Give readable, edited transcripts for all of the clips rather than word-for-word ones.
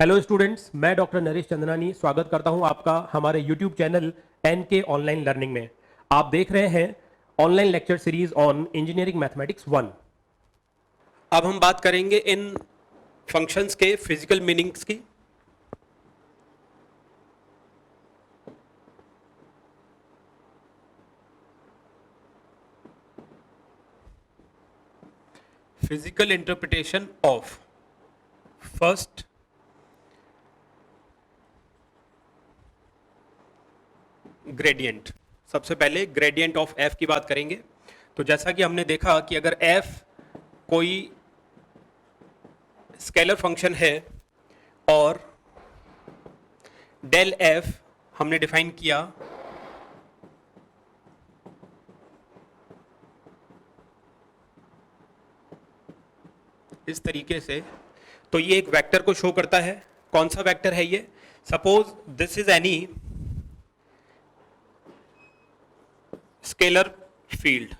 Hello students, मैं doctor Naresh Chandnani स्वागत करता हूं आपका हमारे यूट्यूब चैनल एन के ऑनलाइन लर्निंग में। आप देख रहे हैं online lecture series on engineering mathematics 1। अब हम बात करेंगे इन फंक्शंस के फिजिकल मीनिंग्स की। Physical interpretation of first gradient. सबसे पहले ग्रेडियंट ऑफ एफ की बात करेंगे। तो जैसा कि हमने देखा कि अगर एफ कोई स्केलर फंक्शन है और डेल एफ हमने डिफाइन किया इस तरीके से, तो ये एक वेक्टर को शो करता है। कौन सा वेक्टर है ये? Suppose this is any scalar field.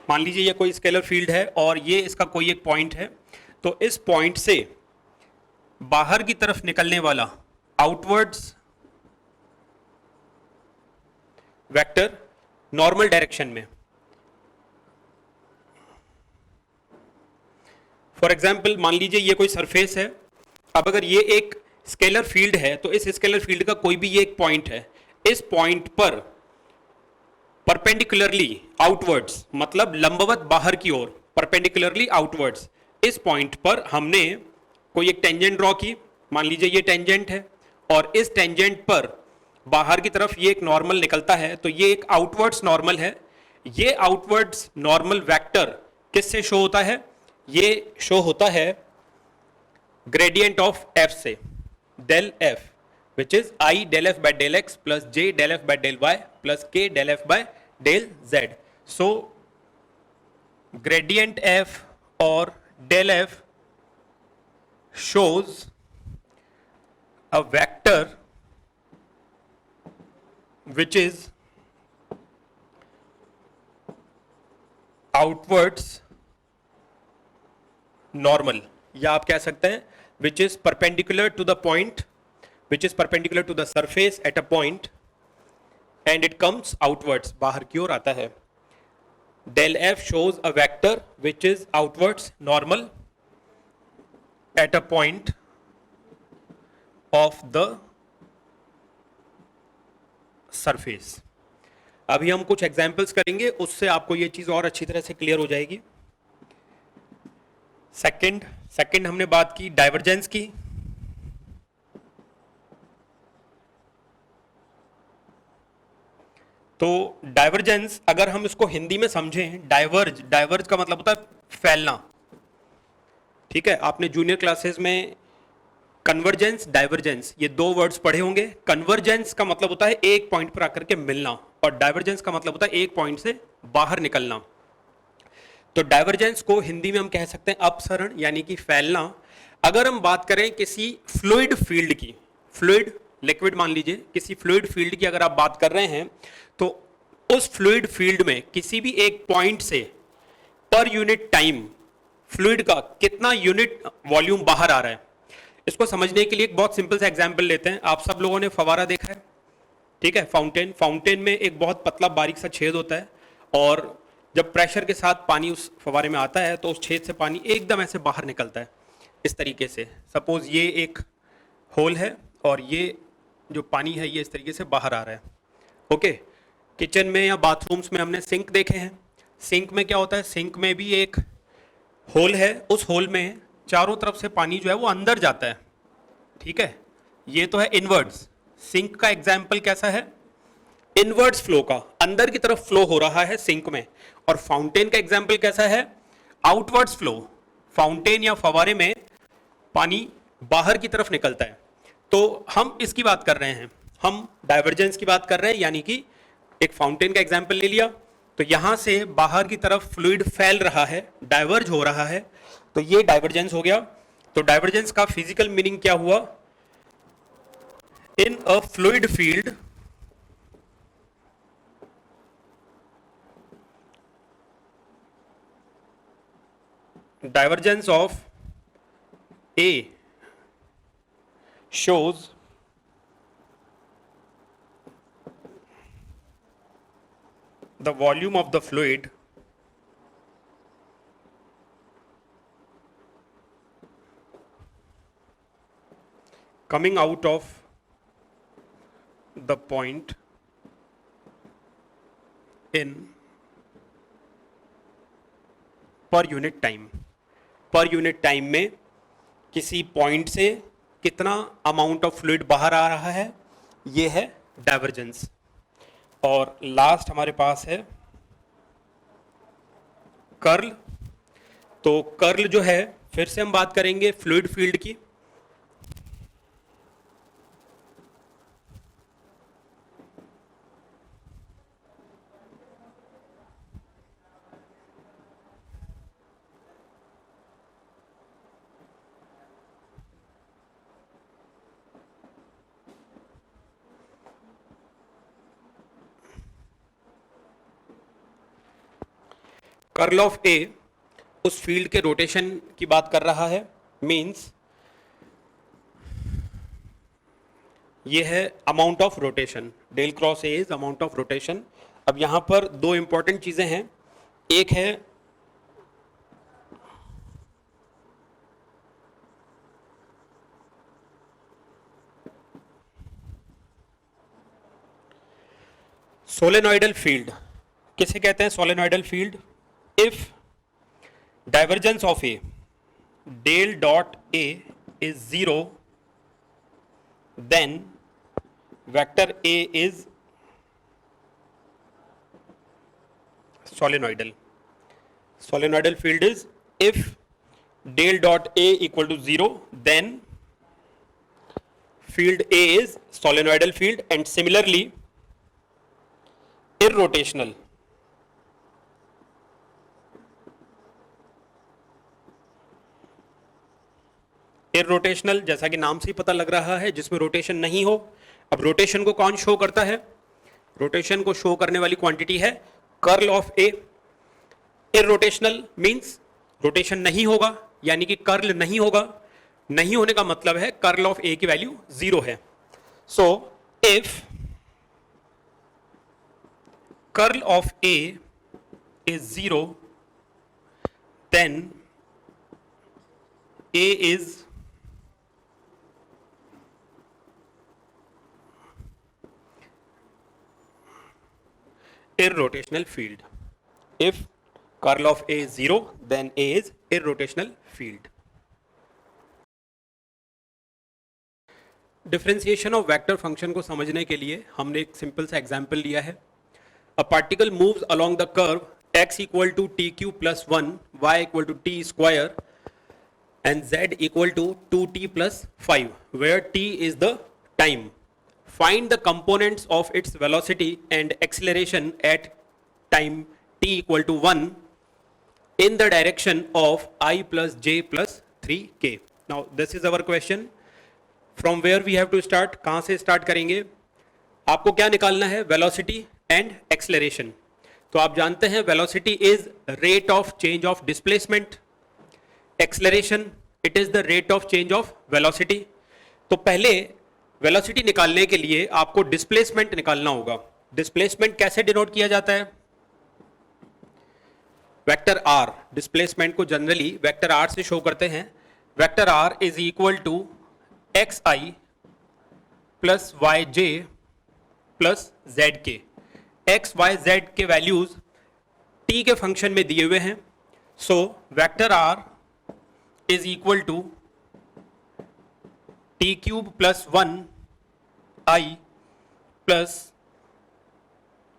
मान लीजिए ये कोई स्केलर फील्ड है और ये इसका कोई एक पॉइंट है। तो इस पॉइंट से बाहर की तरफ निकलने वाला आउटवर्ड्स वेक्टर नॉर्मल डायरेक्शन में, फॉर एग्जाम्पल मान लीजिए ये कोई सरफेस है। अब अगर ये एक स्केलर फील्ड है तो इस स्केलर फील्ड का कोई भी ये एक पॉइंट है, इस पॉइंट पर परपेंडिकुलरली आउटवर्ड्स, मतलब लंबवत बाहर की ओर, परपेंडिकुलरली आउटवर्ड्स, इस पॉइंट पर हमने कोई एक टेंजेंट ड्रॉ की। मान लीजिए ये टेंजेंट है और इस टेंजेंट पर बाहर की तरफ ये एक नॉर्मल निकलता है, तो ये एक आउटवर्ड्स नॉर्मल है। ये आउटवर्ड्स नॉर्मल वेक्टर किससे शो होता है? ये शो होता है ग्रेडियंट ऑफ एफ से, del F, which is I del f by del x plus j del f by del y plus k del f by del z. So gradient f or del f shows a vector which is outwards normal, या आप कह सकते हैं which is perpendicular to the point, which is perpendicular to the surface at a point and it comes outwards, बाहर की ओर आता है। Del f shows a vector which is outwards normal at a point of the surface। अभी हम कुछ examples करेंगे, उससे आपको ये चीज और अच्छी तरह से क्लियर हो जाएगी। सेकंड हमने बात की डाइवर्जेंस की। तो डाइवर्जेंस अगर हम इसको हिंदी में समझें, डाइवर्ज का मतलब होता है फैलना। ठीक है, आपने जूनियर क्लासेस में कन्वर्जेंस, डाइवर्जेंस, ये दो वर्ड्स पढ़े होंगे। कन्वर्जेंस का मतलब होता है एक पॉइंट पर आकर के मिलना और डाइवर्जेंस का मतलब होता है एक पॉइंट से बाहर निकलना। तो डाइवर्जेंस को हिंदी में हम कह सकते हैं अपसरण, यानी कि फैलना। अगर हम बात करें किसी फ्लूइड फील्ड की, फ्लूइड लिक्विड मान लीजिए, किसी फ्लूइड फील्ड की अगर आप बात कर रहे हैं, तो उस फ्लूइड फील्ड में किसी भी एक पॉइंट से पर यूनिट टाइम फ्लूइड का कितना यूनिट वॉल्यूम बाहर आ रहा है, इसको समझने के लिए एक बहुत सिंपल सा एग्जांपल लेते हैं। आप सब लोगों ने फवारा देखा है, ठीक है, फाउंटेन में एक बहुत पतला बारीक सा छेद होता है और जब प्रेशर के साथ पानी उस फवारे में आता है तो उस छेद से पानी एकदम ऐसे बाहर निकलता है इस तरीके से। सपोज ये एक होल है और ये जो पानी है ये इस तरीके से बाहर आ रहा है। ओके, किचन में या बाथरूम्स में हमने सिंक देखे हैं। सिंक में क्या होता है? सिंक में भी एक होल है, उस होल में चारों तरफ से पानी जो है वो अंदर जाता है। ठीक है, ये तो है इनवर्ड्स। सिंक का एग्जाम्पल कैसा है? इनवर्ड्स फ्लो का, अंदर की तरफ फ्लो हो रहा है सिंक में। और फाउंटेन का एग्जाम्पल कैसा है? Outwards flow. फाउंटेन या फवारे में पानी बाहर की तरफ निकलता है। तो हम इसकी बात कर रहे हैं, हम डाइवर्जेंस की बात कर रहे हैं, यानी कि एक फाउंटेन का एग्जाम्पल ले लिया, तो यहां से बाहर की तरफ फ्लूइड फैल रहा है, डाइवर्ज हो रहा है, तो ये डाइवर्जेंस हो गया। तो डाइवर्जेंस का फिजिकल मीनिंग क्या हुआ? In a fluid field divergence of A shows the volume of the fluid coming out of the point in per unit time. Per unit time में किसी पॉइंट से कितना अमाउंट ऑफ फ्लूइड बाहर आ रहा है, ये है डाइवर्जेंस। और लास्ट हमारे पास है कर्ल। तो कर्ल जो है, फिर से हम बात करेंगे फ्लूइड फील्ड की। कर्ल ऑफ ए उस फील्ड के रोटेशन की बात कर रहा है, मींस ये है amount of rotation. Del cross A is amount of rotation. अब यहां पर दो इंपॉर्टेंट चीजें हैं। एक है सोलेनॉइडल फील्ड। किसे कहते हैं solenoidal field? If divergence of A del dot A is 0, then vector A is solenoidal. Solenoidal field is if del dot A equal to 0, then field A is solenoidal field, and similarly irrotational. इररोटेशनल जैसा कि नाम से ही पता लग रहा है, जिसमें rotation नहीं हो। अब रोटेशन को कौन शो करता है? रोटेशन को शो करने वाली क्वांटिटी है curl of A. Irrotational means rotation नहीं होगा, यानी कि कर्ल नहीं होगा। नहीं होने का मतलब है कर्ल ऑफ ए की वैल्यू 0 है। So if curl of A is 0, then A is irrotational field. If curl of A is 0, then A is irrotational field. Differentiation of vector function को समझने के लिए हमने एक सिंपल सा एग्जांपल लिया है। A particle moves along the curve x equal to T cube plus 1, y equal to T square and z equal to 2t plus 5, where t is the time. Find the components of its velocity and acceleration at time t equal to 1 in the direction of I plus j plus 3k. Now this is our question. From where we have to start? कहाँ से start करेंगे? आपको क्या निकालना है? Velocity and acceleration. तो आप जानते हैं velocity is rate of change of displacement. Acceleration, it is the rate of change of velocity. तो पहले वेलोसिटी निकालने के लिए आपको डिस्प्लेसमेंट निकालना होगा। डिस्प्लेसमेंट कैसे डिनोट किया जाता है? Vector R. डिस्प्लेसमेंट को जनरली वेक्टर आर से शो करते हैं। Vector R is equal to X I plus Y J plus Z K. X Y Z के वैल्यूज टी के फंक्शन में दिए हुए हैं। So vector R is equal to T cube plus 1 I plus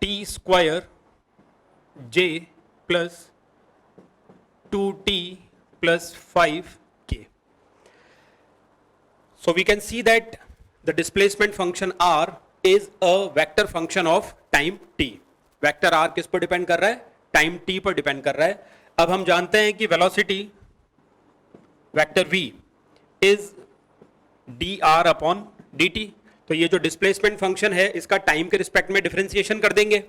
T square J plus 2t plus 5k. So we can see that the displacement function r is a vector function of time t. Vector r किस पर depend कर रहा है? Time t पर depend कर रहा है। अब हम जानते हैं कि velocity vector v is dr upon dt। तो ये जो डिस्प्लेसमेंट फंक्शन है इसका टाइम के रिस्पेक्ट में डिफरेंशिएशन कर देंगे।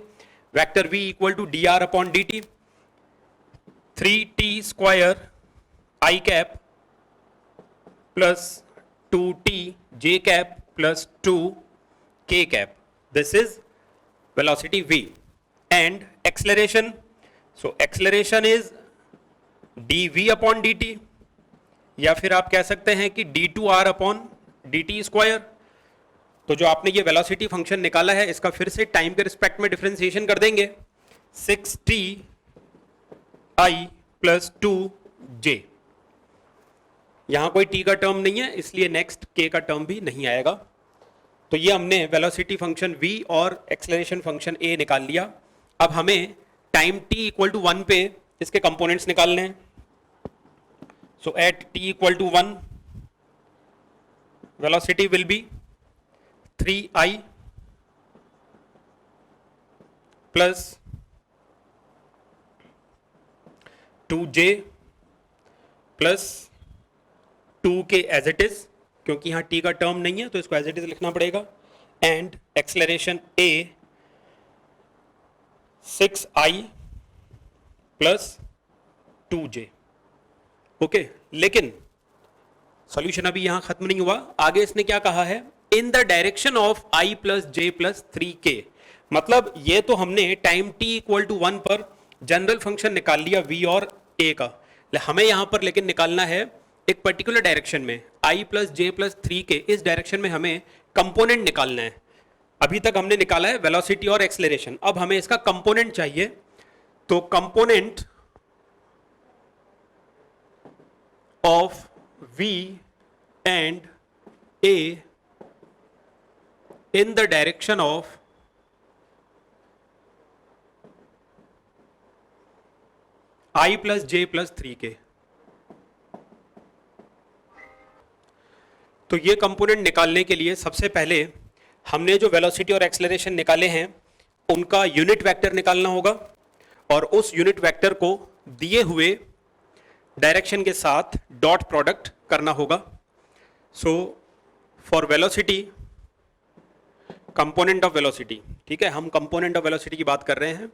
Vector v equal to dr upon dt, 3t square I cap plus 2t j cap plus 2 k cap. This is velocity v. And acceleration, so acceleration is dv upon dt, या फिर आप कह सकते हैं कि d2r upon dt square. तो जो आपने ये वेलोसिटी फंक्शन निकाला है इसका फिर से टाइम के रिस्पेक्ट में डिफरेंशिएशन कर देंगे. 6t i plus 2j. यहां कोई t का टर्म नहीं है इसलिए नेक्स्ट k का टर्म भी नहीं आएगा. तो ये हमने वेलोसिटी फंक्शन v और एक्सेलरेशन फंक्शन a निकाल लिया. अब हमें टाइम t इक्वल टू 1 पे इसके कंपोनेंट्स निकालने हैं. So at t equal to 1, velocity will be 3i plus 2j plus 2k as it is, क्योंकि यहाँ t का टर्म नहीं है तो इसको as it is लिखना पड़ेगा. And acceleration a 6i plus 2j. Okay लेकिन सॉल्यूशन अभी यहां खत्म नहीं हुआ. आगे इसने क्या कहा है, इन the direction of i plus j plus 3k. मतलब ये तो हमने टाइम t इक्वल टू 1 पर जनरल फंक्शन निकाल लिया v और a का. हमें यहां पर लेकिन निकालना है एक पर्टिकुलर डायरेक्शन में i plus j plus 3k. इस डायरेक्शन में हमें कंपोनेंट निकालना है. अभी तक हमने निकाला है वेलोसिटी और एक्सेलरेशन, अब हमें इसका कंपोनेंट चाहिए. तो component of v and a in the direction of I plus j plus 3k. तो ये कंपोनेंट निकालने के लिए सबसे पहले हमने जो वेलोसिटी और एक्सेलरेशन निकाले हैं उनका यूनिट वेक्टर निकालना होगा और उस यूनिट वेक्टर को दिए हुए डायरेक्शन के साथ डॉट प्रोडक्ट करना होगा. So for velocity, component of velocity, ठीक है, हम कंपोनेंट ऑफ वेलोसिटी की बात कर रहे हैं.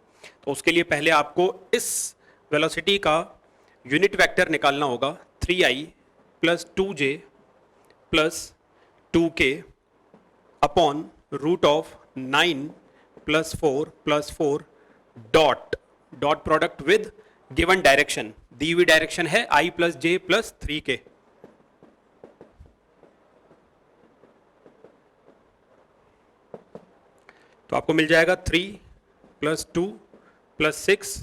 तो उसके लिए पहले आपको इस वेलोसिटी का यूनिट वेक्टर निकालना होगा. 3i plus 2j plus 2k upon root of 9 plus 4 dot product with given direction. दी हुई डायरेक्शन है i plus j plus 3k. तो आपको मिल जाएगा 3 प्लस 2 प्लस 6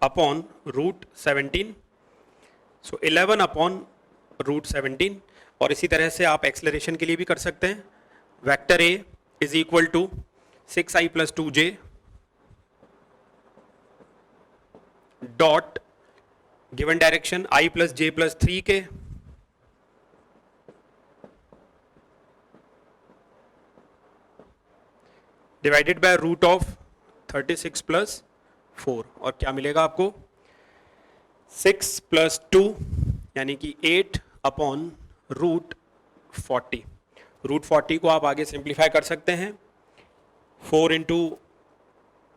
अपॉन रूट 17. सो 11 अपॉन रूट 17. और इसी तरह से आप एक्सेलरेशन के लिए भी कर सकते हैं. Vector a is equal to 6i plus 2j dot given direction i plus j plus 3k divided by root of 36 plus 4. और क्या मिलेगा आपको, 6 प्लस 2 यानी कि 8 अपॉन रूट 40. रूट 40 को आप आगे सिंप्लीफाई कर सकते हैं 4 इंटू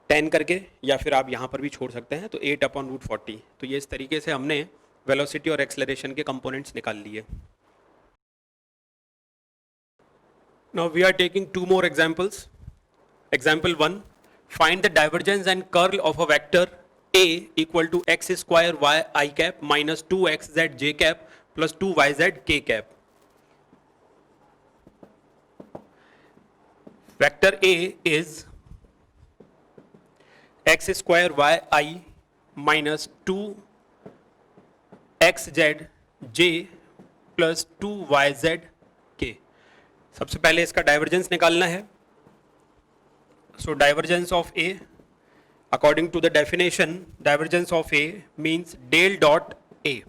10 करके, या फिर आप यहाँ पर भी छोड़ सकते हैं. तो 8 अपॉन रूट 40. तो ये इस तरीके से हमने वेलोसिटी और एक्सेलरेशन के कंपोनेंट्स निकाल लिए. Now we are taking 2 more examples. Example 1, find the divergence and curl of a vector a equal to x square y I cap minus 2x z j cap plus 2y z k cap. Vector a is x square y I minus 2x z j plus 2y z k. सबसे पहले इसका divergence निकालना है. So divergence of A, according to the definition, divergence of A means del dot A.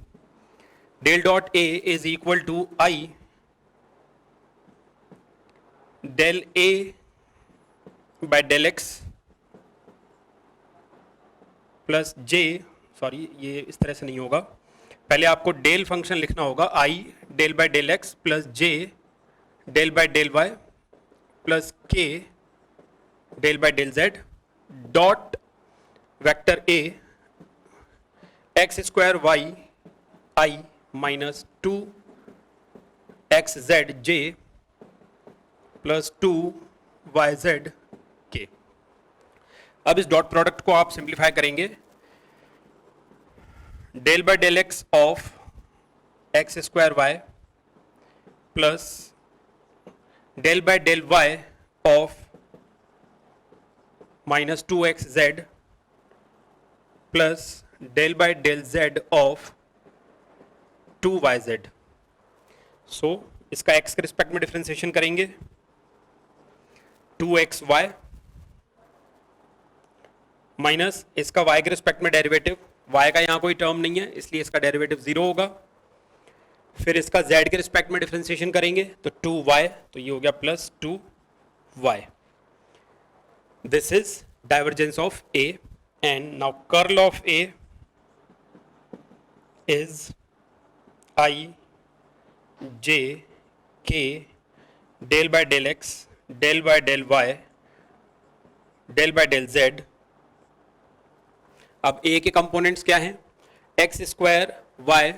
Del dot A is equal to I del A by del X plus J. Sorry, ये इस तरह से नहीं होगा. पहले आपको डेल फंक्शन लिखना होगा. I del by del X plus J del by del Y plus K del by del z dot vector a x square y I minus 2 x Z J plus 2yz के। अब इस dot product को आप simplify करेंगे, del by del X of X square Y plus del by del Y of minus 2xz plus del by del z of 2yz। So इसका x के respect में differentiation करेंगे, 2xy माइनस इसका y के respect में derivative, y का यहां कोई टर्म नहीं है इसलिए इसका डेरिवेटिव 0 होगा। फिर इसका z के रिस्पेक्ट में डिफरेंशिएशन करेंगे तो 2y, तो ये हो गया plus 2y। This is divergence of A and now curl of A is I j k del by del x del by del y del by del z। अब A के components क्या हैं, X square Y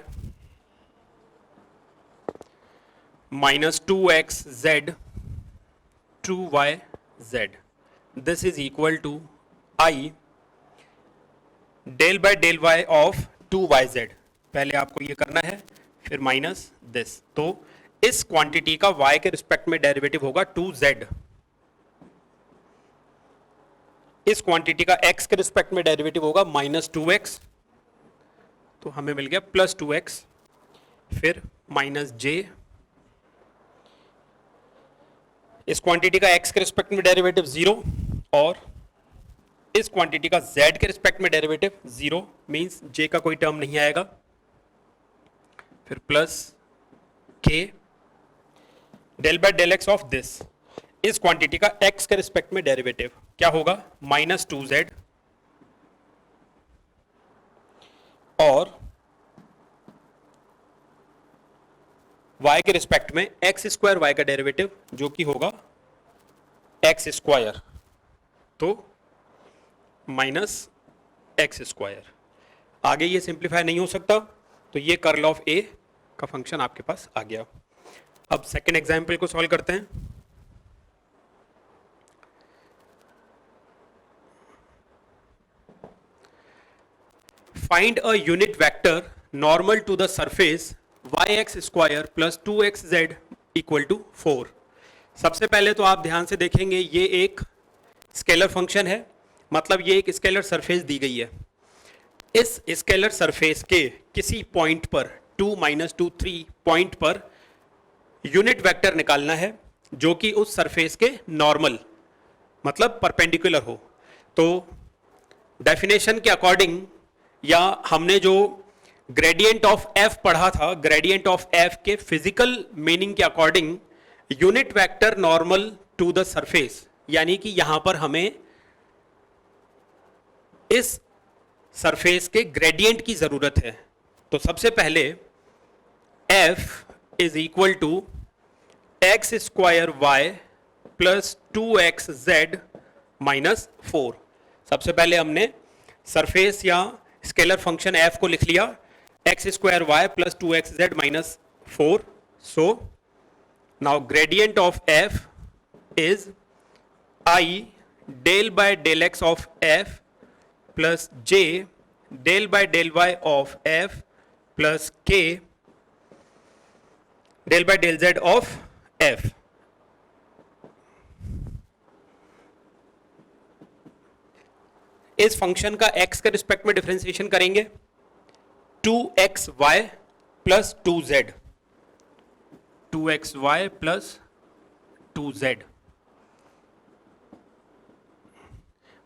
minus 2xz 2yz, this is equal to I del by del y of 2yz। पहले आपको ये करना है फिर माइनस दिस, तो इस क्वांटिटी का y के रिस्पेक्ट में डेरिवेटिव होगा 2z, इस क्वांटिटी का x के रिस्पेक्ट में डेरिवेटिव होगा माइनस 2x, तो हमें मिल गया प्लस 2x, फिर माइनस j, इस क्वांटिटी का x के रिस्पेक्ट में डेरिवेटिव 0 और इस क्वांटिटी का z के रिस्पेक्ट में डेरिवेटिव 0, मींस j का कोई टर्म नहीं आएगा, फिर plus k del by del x of this, इस क्वांटिटी का x के रिस्पेक्ट में डेरिवेटिव क्या होगा माइनस 2z और y के रिस्पेक्ट में एक्स स्क्वायर y का डेरिवेटिव जो कि होगा एक्स स्क्वायर, तो माइनस एक्स स्क्वायर। आगे ये सिंप्लीफाई नहीं हो सकता, तो ये कर्ल ऑफ A का फंक्शन आपके पास आ गया। अब सेकेंड एग्जाम्पल को सॉल्व करते हैं। Find a unit vector normal to the surface yx square plus 2xz equal to 4। सबसे पहले तो आप ध्यान से देखेंगे ये एक स्केलर फंक्शन है, मतलब ये एक स्केलर सरफेस दी गई है। इस स्केलर सरफेस के किसी पॉइंट पर 2, -2, 3 पॉइंट पर यूनिट वेक्टर निकालना है जो कि उस सरफेस के नॉर्मल मतलब परपेंडिकुलर हो। तो डेफिनेशन के अकॉर्डिंग या हमने जो ग्रेडियंट ऑफ f पढ़ा था, ग्रेडियंट ऑफ f के फिजिकल मीनिंग के according unit vector normal to the surface, यानी कि यहां पर हमें इस सरफेस के ग्रेडियंट की जरूरत है। तो सबसे पहले f is equal to X square Y plus 2xz minus 4। सबसे पहले हमने सरफेस या स्केलर फंक्शन f को लिख लिया, X square Y plus 2xz minus 4। So now gradient of f is I del by del x of f plus j del by del y of f plus k del by del z of f। इस function का x के respect में differentiation करेंगे, 2xy plus 2z, 2xy plus 2z।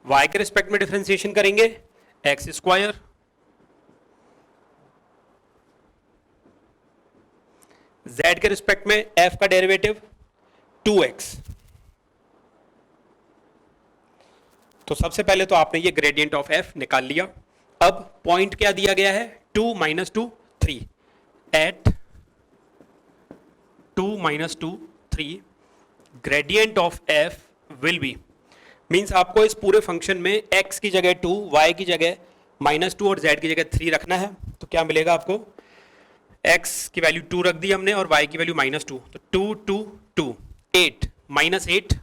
y के respect में differentiation करेंगे X square, z के respect में f का डेरिवेटिव 2x। तो सबसे पहले तो आपने ये ग्रेडियंट ऑफ f निकाल लिया। अब पॉइंट क्या दिया गया है, 2, -2, 3 at 2, -2, 3 gradient of f will be, means आपको इस पूरे फंक्शन में x की जगह 2, y की जगह -2 और z की जगह 3 रखना है। तो क्या मिलेगा आपको, x की वैल्यू 2 रख दी हमने और y की वैल्यू -2, तो 2 2 2 8 -8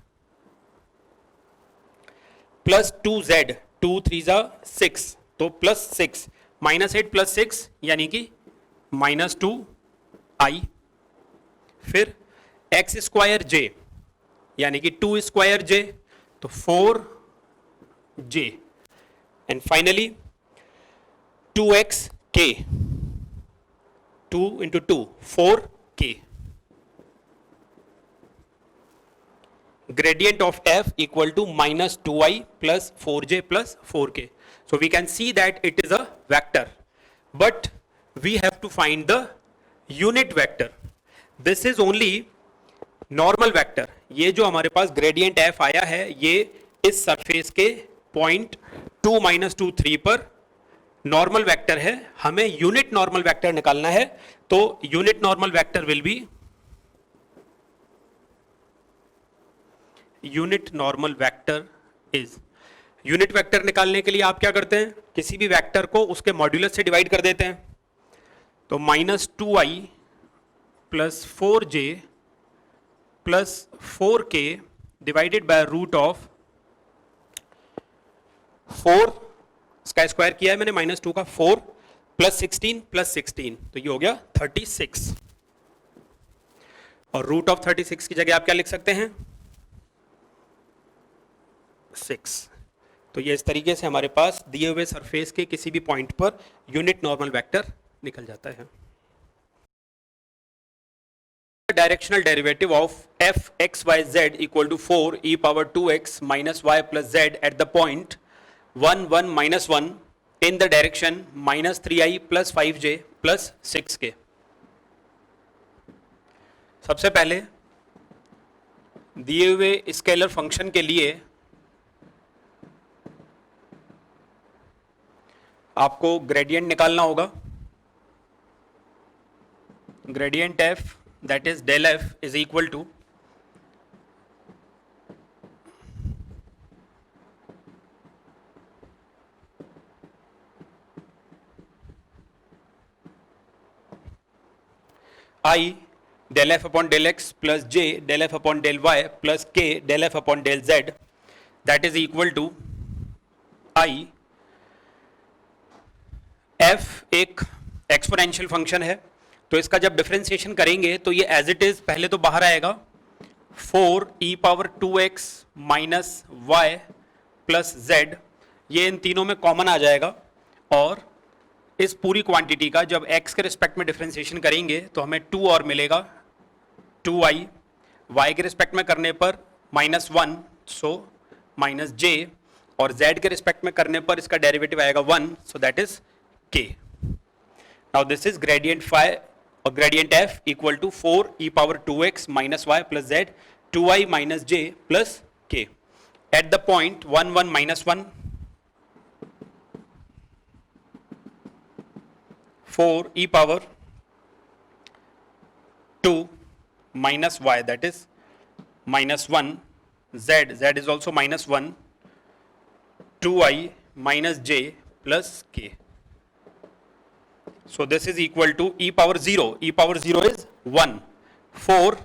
प्लस 2z 2 3 6, तो +6 -8 + 6 यानी कि -2i, फिर x स्क्वायर j यानी कि 2 स्क्वायर j, तो 4j, and finally 2x k, 2 into 2 4k, gradient of f equal to -2i plus 4j plus 4k. So we can see that it is a vector, but we have to find the unit vector. This is only normal vector. ये जो हमारे पास gradient f आया है ये इस surface के point 2 -2 3 पर normal vector है, हमें यूनिट नॉर्मल वेक्टर निकालना है, तो unit normal vector will be unit normal vector is, unit vector निकालने के लिए आप क्या करते हैं, किसी भी वेक्टर को उसके मॉड्यूलस से डिवाइड कर देते हैं, तो -2i plus 4j plus 4k divided by root of 4, इसका स्क्वायर किया है मैंने -2 का, 4 प्लस 16 प्लस 16, तो ये हो गया 36, और रूट ऑफ 36 की जगह आप क्या लिख सकते हैं 6। तो ये इस तरीके से हमारे पास दिए हुए सरफेस के किसी भी point per unit normal vector निकल जाता है। Directional derivative of f x y z equal to 4 e power 2x minus y plus z at the point 1 1 -1 in the direction -3i plus 5j plus 6k। सबसे पहले दिए हुए scalar function के लिए आपको ग्रेडियंट निकालना होगा, gradient f that is del f is equal to I del f upon del x plus j del f upon del y plus k del f upon del z, that is equal to I f एक exponential function है, तो इसका जब differentiation करेंगे तो ये as it is पहले तो बाहर आएगा 4 e power 2x minus Y plus z, ये इन तीनों में कॉमन आ जाएगा, और इस पूरी क्वांटिटी का जब x के रिस्पेक्ट में डिफरेंशिएशन करेंगे तो हमें 2 और मिलेगा 2i, y के रिस्पेक्ट में करने पर -1 सो -j, और z के रिस्पेक्ट में करने पर इसका डेरिवेटिव आएगा 1, so that is k. Now this is gradient phi or gradient f equal to 4 e power 2x minus y plus z 2i minus j plus k at the point 1 1 -1 4 e power 2 minus y, that is -1, z is also -1, 2i minus j plus k. So this is equal to e power 0. E power 0 is 1. 4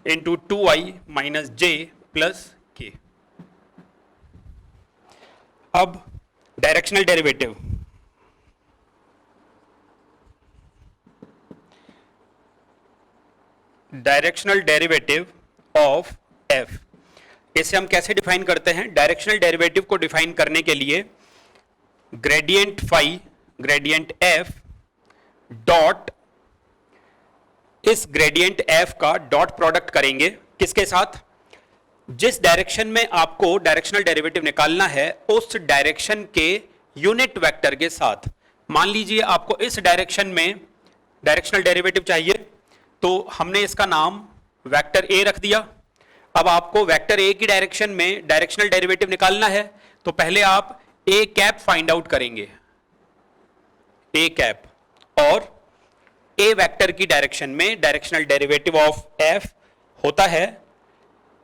into 2i minus j plus k. अब directional derivative, directional derivative of f, इसे हम कैसे define करते हैं? Directional derivative को define करने के लिए gradient phi gradient f dot इस ग्रेडियंट f का डॉट प्रोडक्ट करेंगे किसके साथ? जिस डायरेक्शन में आपको डायरेक्शनल डेरिवेटिव निकालना है उस डायरेक्शन के यूनिट वेक्टर के साथ। मान लीजिए आपको इस डायरेक्शन में डायरेक्शनल डेरिवेटिव चाहिए, तो हमने इसका नाम वेक्टर a रख दिया। अब आपको वेक्टर a की डायरेक्शन में डायरेक्शनल डेरिवेटिव निकालना है, तो पहले आप a कैप फाइंड आउट करेंगे, a कैप, और a वेक्टर की डायरेक्शन में डायरेक्शनल डेरिवेटिव ऑफ f होता है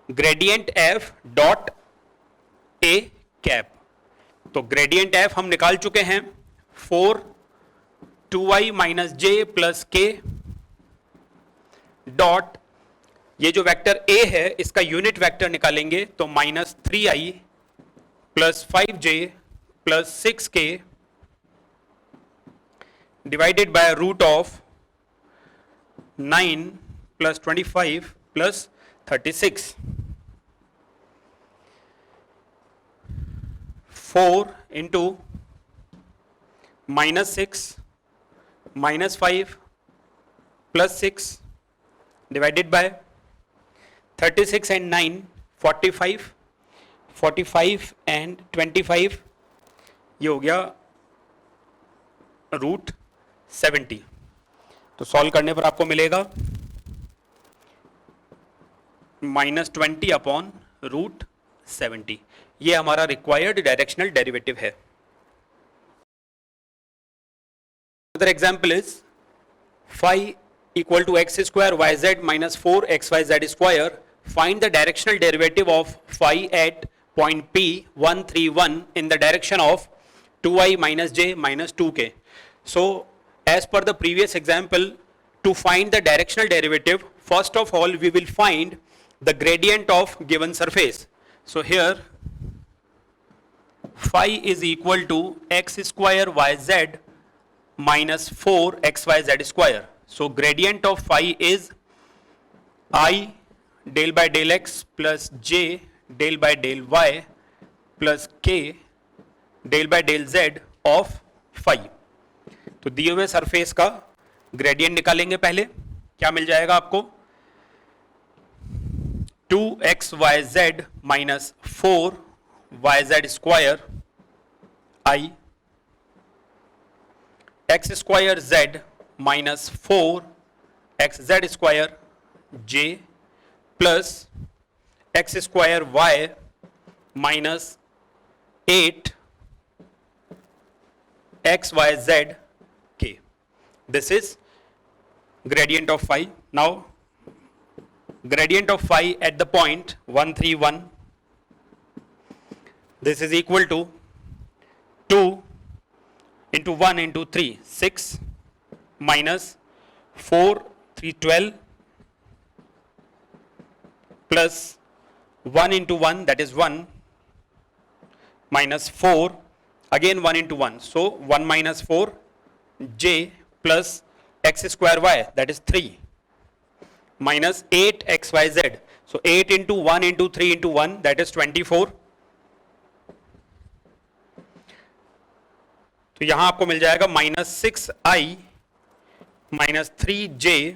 gradient f dot a cap. तो ग्रेडियंट f हम निकाल चुके हैं 4 2i माइनस जे प्लस के डॉट, ये जो वेक्टर a है इसका यूनिट वेक्टर निकालेंगे तो minus 3i plus 5j plus 6k divided by root of 9 plus 25 plus 36, 4 into minus 6 minus 5 plus 6 divided by 36 and 9 45, 45 and 25, ये हो गया रूट 70। तो सॉल्व करने पर आपको मिलेगा माइनस 20 अपॉन रूट 70। ये हमारा रिक्वायर्ड डायरेक्शनल डेरिवेटिव है। Another example is phi equal to x square yz minus 4xyz square. Find the directional derivative of phi at point P 131 in the direction of 2i minus j minus 2k. So as per the previous example, to find the directional derivative, first of all we will find the gradient of given surface. So here phi is equal to x square yz minus 4xyz square. So gradient of phi is I del by del x plus j del by del y plus k del by del z of phi. तो दिए हुए surface का gradient निकालेंगे। पहले क्या मिल जाएगा आपको, 2xyz minus 4yz square i x square z minus 4xz square j plus x square y minus 8xyz k. This is gradient of phi. Now gradient of phi at the point 131, this is equal to 2 into 1 into 3, 6 minus 4, 3, 12 plus 1 into 1, that is 1 minus 4, again 1 into 1. So 1 minus 4 j plus x square y, that is 3 minus 8xyz. So 8 into 1 into 3 into 1, that is 24. तो यहां आपको मिल जाएगा minus 6i minus 3j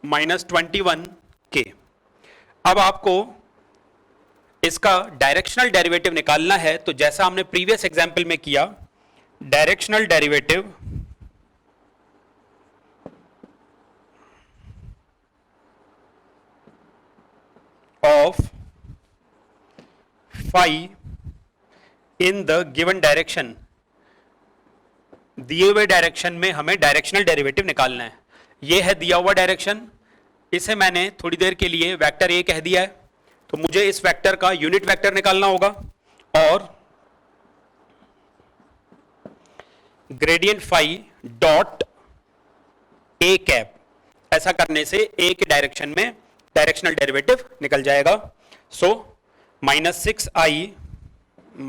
minus 21k. अब आपको इसका directional derivative निकालना है। तो जैसा हमने प्रीवियस एग्जांपल में किया, directional derivative of phi in the given direction, दिए हुए डायरेक्शन में हमें डायरेक्शनल डेरिवेटिव निकालना है। ये है दिया हुआ डायरेक्शन, इसे मैंने थोड़ी देर के लिए वेक्टर ए कह दिया है। तो मुझे इस वेक्टर का यूनिट वेक्टर निकालना होगा और gradient phi dot A cap, ऐसा करने से ए के डायरेक्शन में डायरेक्शनल डेरिवेटिव निकल जाएगा। So minus 6i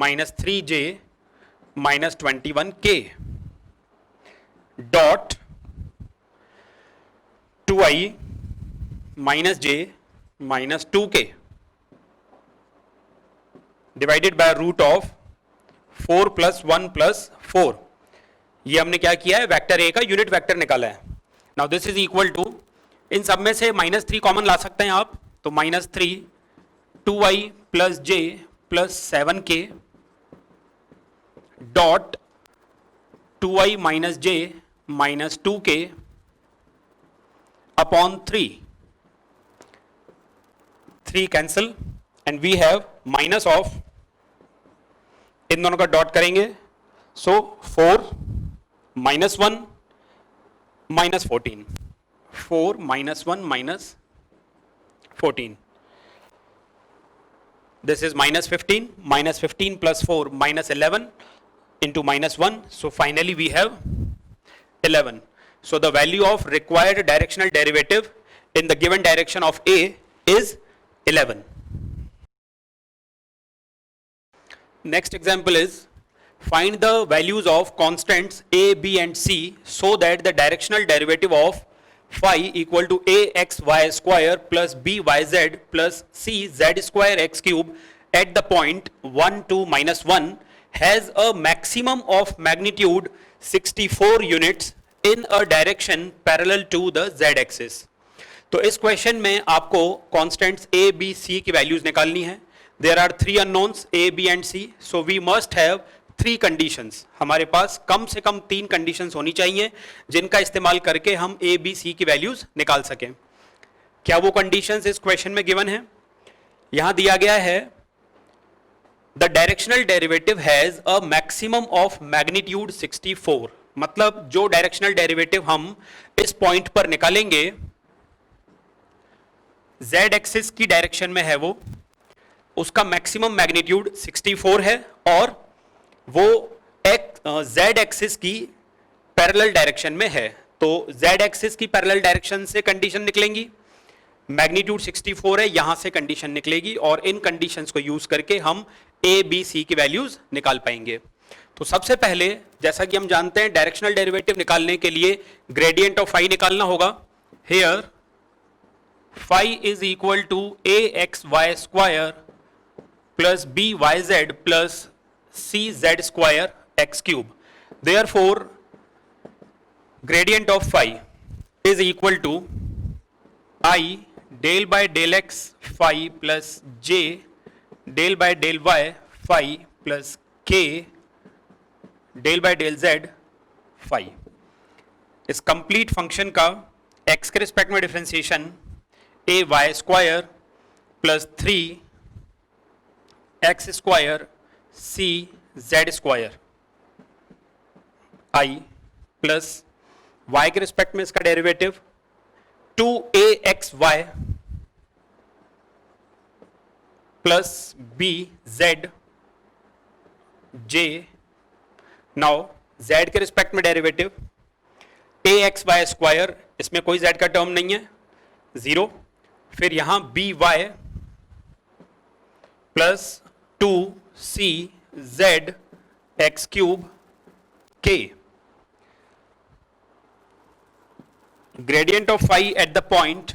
minus 3j minus 21k dot 2i minus j minus 2k divided by root of 4 plus 1 plus 4। ये हमने क्या किया है, वेक्टर ए का यूनिट वेक्टर निकाला है। Now this is equal to, इन सब में से माइनस 3 कॉमन ला सकते हैं आप, तो minus 3 2i plus j plus 7k dot 2i minus j minus 2k upon 3 cancel and we have minus of, इन दोनों का डॉट करेंगे, so 4 minus 1 minus 14, 4 minus 1 minus 14, this is minus 15 plus 4 minus 11 into minus 1. So finally we have 11. So the value of required directional derivative in the given direction of A is 11. Next example is find the values of constants A, B and C so that the directional derivative of phi equal to ax y square plus by z plus c z square x cube at the point 1, 2, minus 1 has a maximum of magnitude 64 units in a direction parallel to the z axis. तो इस question में आपको constants A B C की values निकालनी है. There are 3 unknowns A B and C, so we must have 3 conditions. हमारे पास कम से कम 3 कंडीशंस होनी चाहिए जिनका इस्तेमाल करके हम ए बी सी की वैल्यूज निकाल सकें. क्या वो कंडीशंस इस क्वेश्चन में गिवन है? यहां दिया गया है the directional derivative has a maximum of magnitude 64. मतलब जो डायरेक्शनल डेरिवेटिव हम इस पॉइंट पर निकालेंगे z एक्सिस की डायरेक्शन में है वो, उसका मैक्सिमम मैग्नीट्यूड 64 है और वो z एक्सिस की पैरेलल डायरेक्शन में है. तो z एक्सिस की पैरेलल डायरेक्शन से कंडीशन निकलेंगी, मैग्नीट्यूड 64 है, यहां से कंडीशन निकलेगी और इन कंडीशंस को यूज करके हम a b c की वैल्यूज निकाल पाएंगे. तो सबसे पहले जैसा कि हम जानते हैं डायरेक्शनल डेरिवेटिव निकालने के लिए ग्रेडियंट ऑफ फाई निकालना होगा. Here phi is equal to ax y square plus byz plus cz square x cube. Therefore gradient of phi is equal to I del by del x phi plus j del by del y phi plus k del by del z phi. इस complete function का x के respect में differentiation a y square plus 3 x square c z square I plus y के respect में इसका derivative 2axy plus bz j. Now z के respect में derivative axy square, इसमें कोई z का टर्म नहीं है, 0. फिर यहां by plus 2cz x cube k. Gradient of phi at the point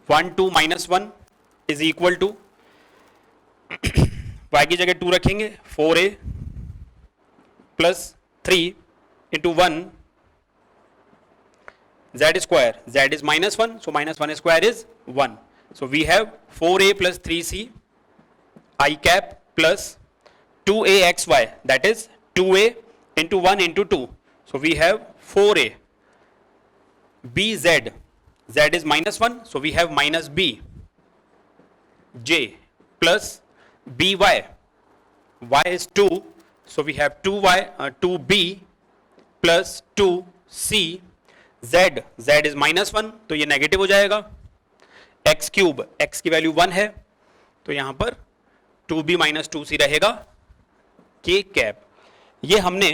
1, 2, minus 1 is equal to y की जगह 2 रखेंगे 4a plus 3 into 1 z square. Z is minus 1, so minus 1 square is 1. So we have 4a plus 3c I cap plus 2axy, that is 2a into 1 into 2. So we have 4a. bz, z is minus 1, so we have minus b. j plus by, y is 2, so we have 2b plus 2c. z is minus 1, तो ये negative हो जाएगा. x cube, x की value 1 है, तो यहां पर 2b minus 2c रहेगा k कैप. ये हमने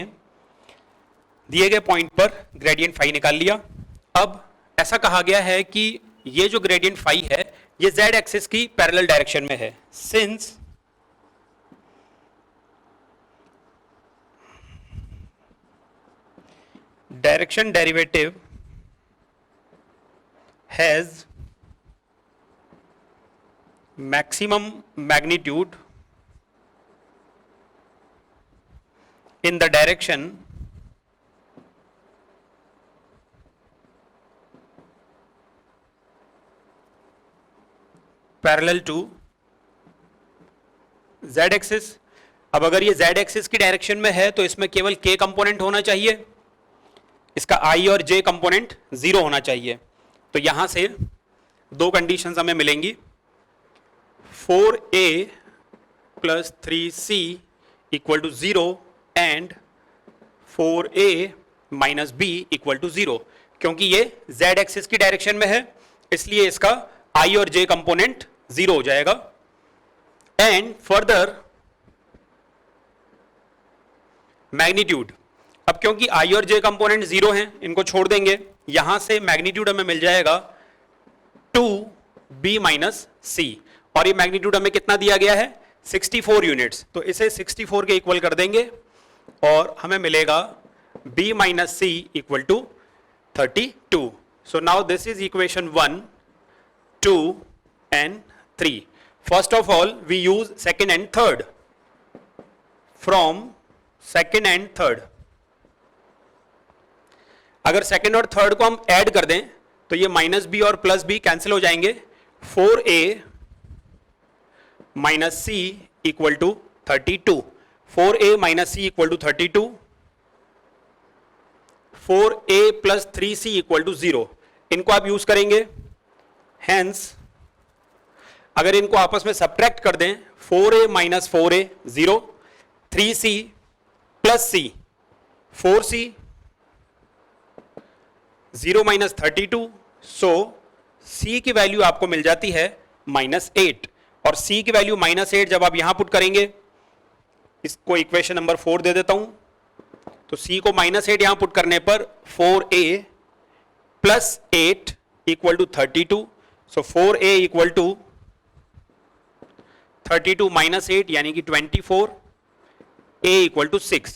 दिए गए पॉइंट पर ग्रेडियंट फाई निकाल लिया. अब ऐसा कहा गया है कि ये जो ग्रेडियंट फाई है ये z एक्सिस की पैरेलल डायरेक्शन में है. Since direction derivative has maximum magnitude in the direction parallel to z axis. अब अगर ये z एक्सिस की डायरेक्शन में है तो इसमें केवल k कंपोनेंट होना चाहिए, इसका i और j कंपोनेंट 0 होना चाहिए. तो यहां से दो कंडीशंस हमें मिलेंगी, 4a plus 3c equal to 0 and 4a minus b equal to 0. क्योंकि ये z एक्सिस की डायरेक्शन में है इसलिए इसका i और j कंपोनेंट 0 हो जाएगा. एंड फर्दर मैग्नीट्यूड अब क्योंकि आई और जे कंपोनेंट जीरो हैं, इनको छोड़ देंगे, यहां से मैग्नीट्यूड हमें मिल जाएगा 2b माइनस सी, और ये मैग्नीट्यूड हमें कितना दिया गया है 64 यूनिट्स, तो इसे 64 के इक्वल कर देंगे और हमें मिलेगा b minus C equal to 32. So now this is equation 1, 2 and 3. First of all we use second and third. From second and third, अगर सेकेंड और थर्ड को हम ऐड कर दें तो ये माइनस बी और प्लस बी कैंसिल हो जाएंगे, 4a minus C equal to 32, 4a minus C equal to 32, 4a plus 3c equal to 0, इनको आप यूज करेंगे, हेंस अगर इनको आपस में सब्ट्रैक्ट कर दें 4a minus 4a 0, 3c plus c 4c, 0 minus 32, सो c की वैल्यू आपको मिल जाती है -8, और c की वैल्यू -8 जब आप यहां पुट करेंगे, इसको इक्वेशन नंबर 4 दे देता हूं, तो c को -8 यहां पुट करने पर 4a plus 8 equal to 32, so 4a equal to 32 minus 8 यानी कि 24, a इक्वल टू 6,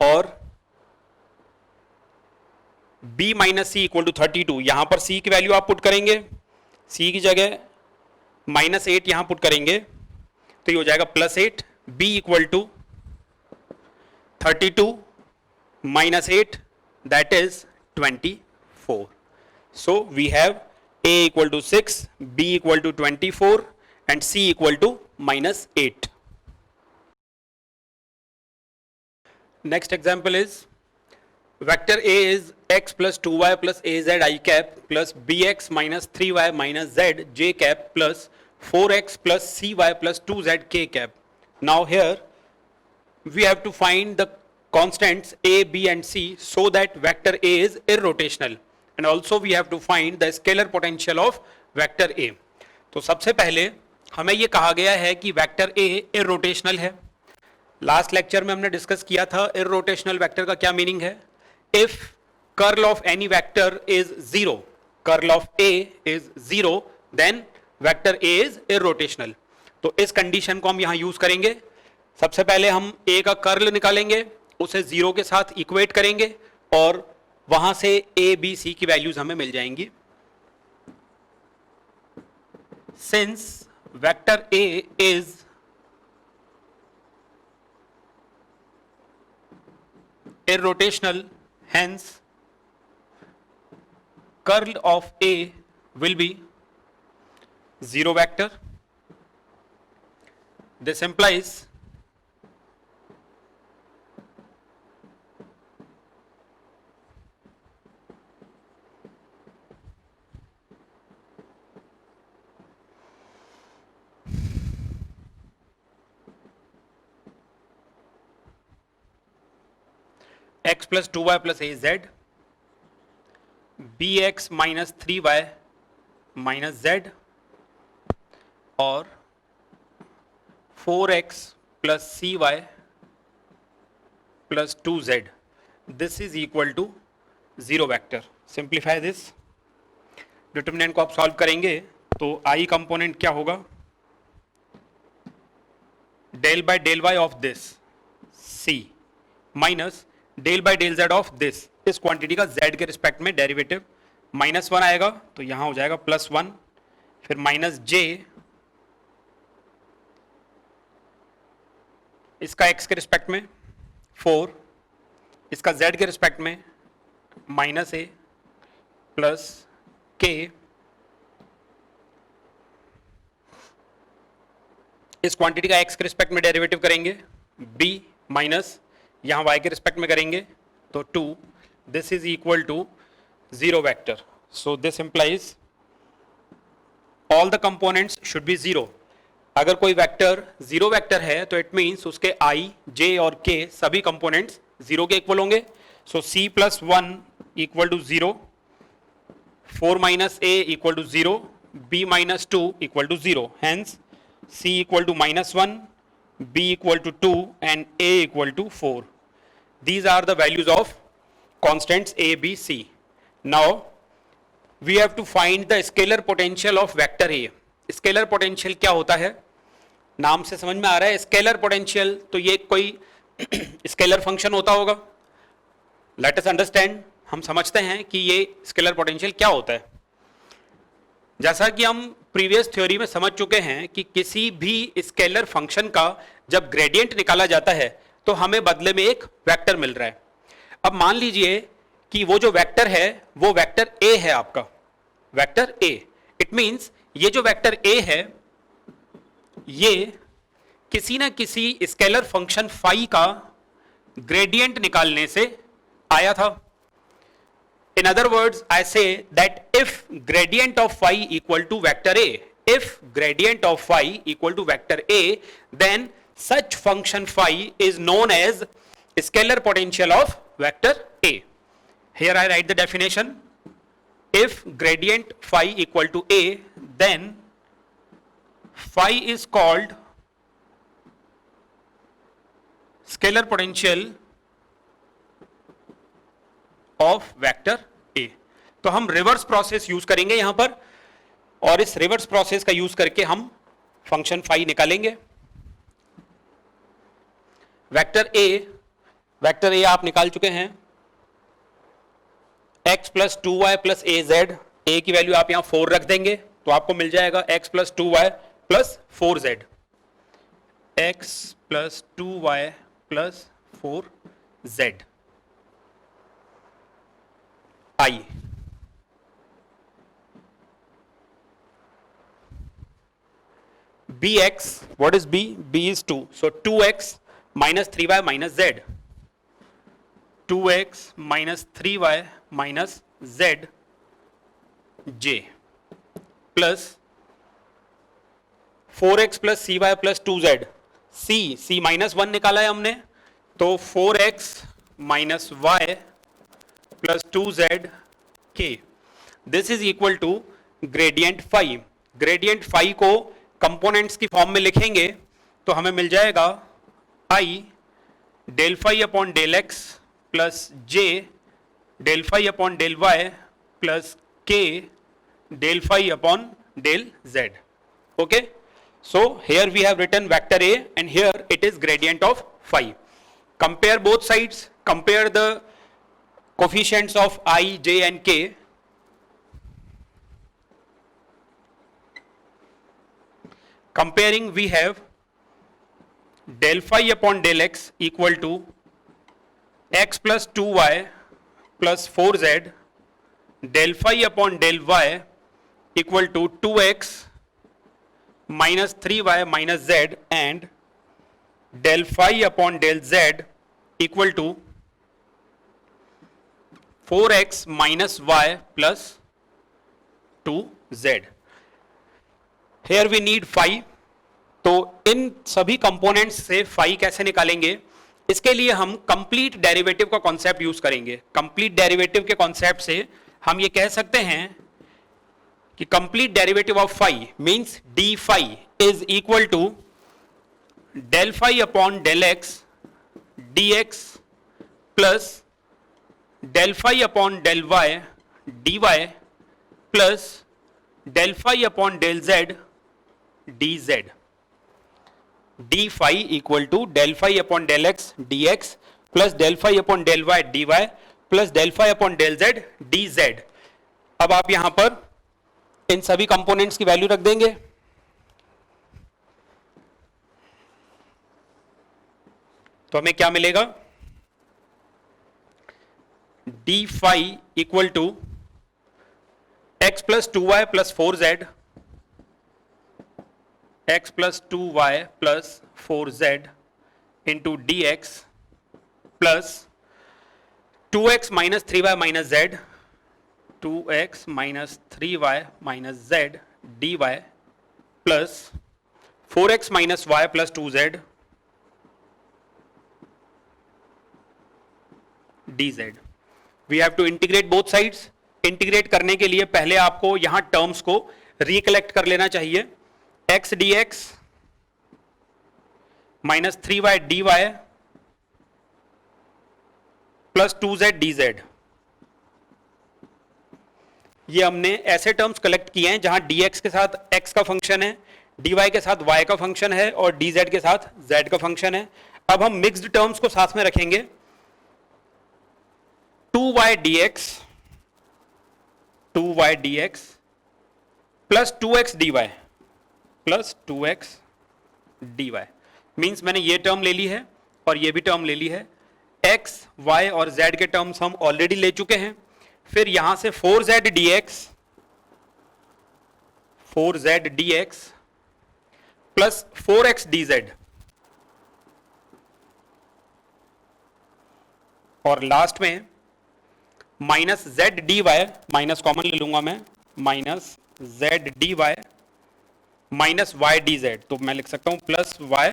और b minus C equal to 32, यहां पर c की वैल्यू आप पुट करेंगे, c की जगह -8 यहां पुट करेंगे तो ये हो जाएगा +8, b equal to 32 minus 8 that is 24. So we have a equal to 6, b equal to 24 and c equal to -8. Next example is vector A is x plus 2y plus az I cap plus bx minus 3y minus z j cap plus 4x plus cy plus 2z k cap. Now here we have to find the constants a, b and c so that vector A is irrotational, and also we have to find the scalar potential of vector A. तो सबसे पहले हमें ये कहा गया है कि vector A irrotational है. लास्ट लेक्चर में हमने डिस्कस किया था इररोटेशनल वेक्टर का क्या मीनिंग है. If curl of any vector is 0, curl of A is 0, then vector A is irrotational. तो इस कंडीशन को हम यहां यूज करेंगे. सबसे पहले हम ए का कर्ल निकालेंगे, उसे 0 के साथ इक्वेट करेंगे और वहां से ए बी सी की वैल्यूज हमें मिल जाएंगी. Since vector A is irrotational, hence curl of A will be 0 vector. This implies x plus 2y plus az, bx minus 3y minus z, और 4x plus cy plus 2z. This is equal to 0 vector. Simplify this. Determinant को आप solve करेंगे तो i component क्या होगा, del by del y of this c minus del by del z of this, इस quantity का z के respect में डेरिवेटिव, -1 आएगा तो यहां हो जाएगा +1, फिर -j इसका x के रिस्पेक्ट में 4, इसका z के रिस्पेक्ट में -a प्लस k, इस क्वांटिटी का x के रिस्पेक्ट में डेरिवेटिव करेंगे b माइनस यहां y के रिस्पेक्ट में करेंगे तो 2. This is equal to 0 vector. So this implies all the components should be 0. अगर कोई वेक्टर 0 वेक्टर है तो इट मींस उसके i, j और k सभी कंपोनेंट्स 0 के इक्वल होंगे. So c plus 1 equal to 0, 4 minus a equal to 0, b minus 2 equal to 0. Hence c equal to -1, b equal to 2 and a equal to 4. These are the values of constants a, b, c. Now we have to find the scalar potential of vector a. Scalar potential क्या होता है? नाम से समझ में आ रहा है scalar potential, तो ये कोई स्केलर फंक्शन होता होगा. लेट अस अंडरस्टैंड, हम समझते हैं कि ये स्केलर पोटेंशियल क्या होता है. जैसा कि हम प्रीवियस थ्योरी में समझ चुके हैं कि किसी भी स्केलर फंक्शन का जब ग्रेडियंट निकाला जाता है तो हमें बदले में एक वेक्टर मिल रहा है. अब मान लीजिए कि वो जो वेक्टर है वो वेक्टर ए है, आपका वेक्टर ए. इट मींस ये जो वेक्टर ए है ये किसी ना किसी स्केलर फंक्शन फाई का ग्रेडियंट निकालने से आया था. In other words, I say that if gradient of phi equal to vector A, if gradient of phi equal to vector A, then such function phi is known as scalar potential of vector A. Here I write the definition. If gradient phi equal to A, then phi is called scalar potential of vector A. तो हम reverse process use करेंगे यहां पर, और इस reverse process का use करके हम फंक्शन फाई निकालेंगे. वेक्टर ए आप निकाल चुके हैं. x प्लस 2y प्लस ए जेड, ए की वैल्यू आप यहां 4 रख देंगे तो आपको मिल जाएगा x plus 2y plus 4z. x plus 2y plus 4z. I. Bx, what is b? b is 2. So 2x minus 3y minus z. 2x minus 3y minus z j plus 4x plus cy plus 2z. c minus 1 निकाला है हमने, तो 4x minus y plus 2z k. This is equal to gradient phi. Gradient phi को components की form में लिखेंगे तो हमें मिल जाएगा I del phi upon del x plus j del phi upon del y plus k del phi upon del z. Okay, so here we have written vector A and here it is gradient of phi. Compare both sides, compare the coefficients of I, j and k. Comparing, we have del phi upon del x equal to x plus 2y plus 4z, del phi upon del y equal to 2x minus 3y minus z, and del phi upon del z equal to 4x minus y plus 2z. Here we need phi. तो इन सभी components से phi कैसे निकालेंगे, इसके लिए हम complete derivative का concept use करेंगे. कंप्लीट डेरिवेटिव के कॉन्सेप्ट से हम ये कह सकते हैं कि complete derivative of phi means d phi is equal to del phi upon del x dx plus del phi upon del y dy plus del phi upon del z dz. d phi equal to del phi upon del x dx plus del phi upon del y dy plus del phi upon del z dz. अब आप यहां पर इन सभी components की value रख देंगे. तो हमें क्या मिलेगा, d phi equal to x plus 2y plus 4z, x plus 2y plus 4z into dx plus 2x minus 3y minus z, 2x minus 3y minus z dy plus 4x minus y plus 2z dz. We have to integrate both sides. Integrate करने के लिए पहले आपको यहां terms को recollect कर लेना चाहिए. x dx minus 3y dy plus 2z dz। ये हमने ऐसे टर्म्स कलेक्ट किए हैं जहां dx के साथ x का फंक्शन है, dy के साथ y का फंक्शन है और dz के साथ z का फंक्शन है। अब हम मिक्स्ड टर्म्स को साथ में रखेंगे। 2y dx plus 2x dy plus 2x dy means मैंने ये टर्म ले ली है और ये भी टर्म ले ली है। x, y और z के टर्म्स हम ऑलरेडी ले चुके हैं। फिर यहां से 4z dx plus 4x dz और लास्ट में minus z dy, minus common ले लूंगा मैं, minus z dy minus y dz, तो मैं लिख सकता हूं प्लस y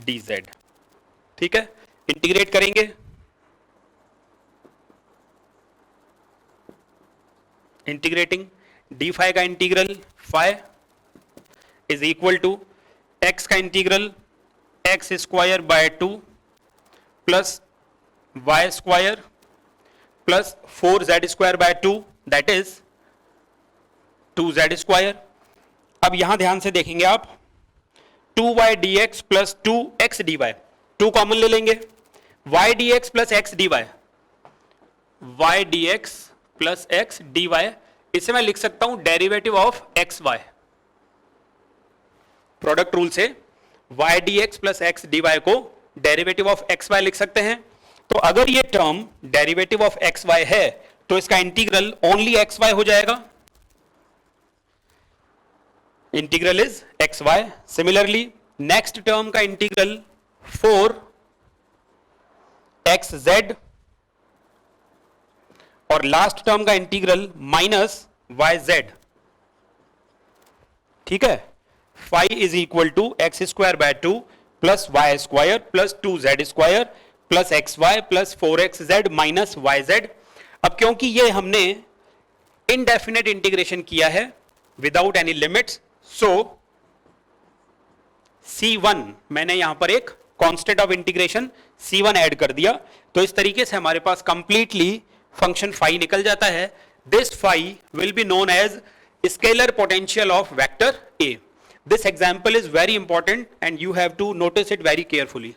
dz। ठीक है, इंटीग्रेट करेंगे। इंटीग्रेटिंग डी फाई का integral phi is equal to x का integral x square by 2 plus Y square plus 4z square by 2 that is 2z square. अब यहां ध्यान से देखेंगे आप, 2y dx plus 2x dy, 2 common ले लेंगे, y dx plus x dy, y dx plus x dy, इसे मैं लिख सकता हूं derivative of X Y. Product rule से y dx plus x dy को डेरिवेटिव ऑफ एक्स वाई लिख सकते हैं। तो अगर ये term derivative of X Y है तो इसका इंटीग्रल ओनली एक्स वाई हो जाएगा। Integral is X Y. Similarly next term का इंटीग्रल 4xz और लास्ट टर्म का इंटीग्रल माइनस yz। ठीक है, phi is equal to X square by 2 plus Y square plus 2z square plus X Y plus 4xz minus yz। अब क्योंकि ये हमने indefinite integration किया है विदाउट एनी लिमिट्स, सो C1 मैंने यहां पर एक constant of integration C1 add कर दिया। तो इस तरीके से हमारे पास कंप्लीटली फंक्शन फाई निकल जाता है। This phi will be known as scalar potential of vector A। This example is very important and you have to notice it very carefully.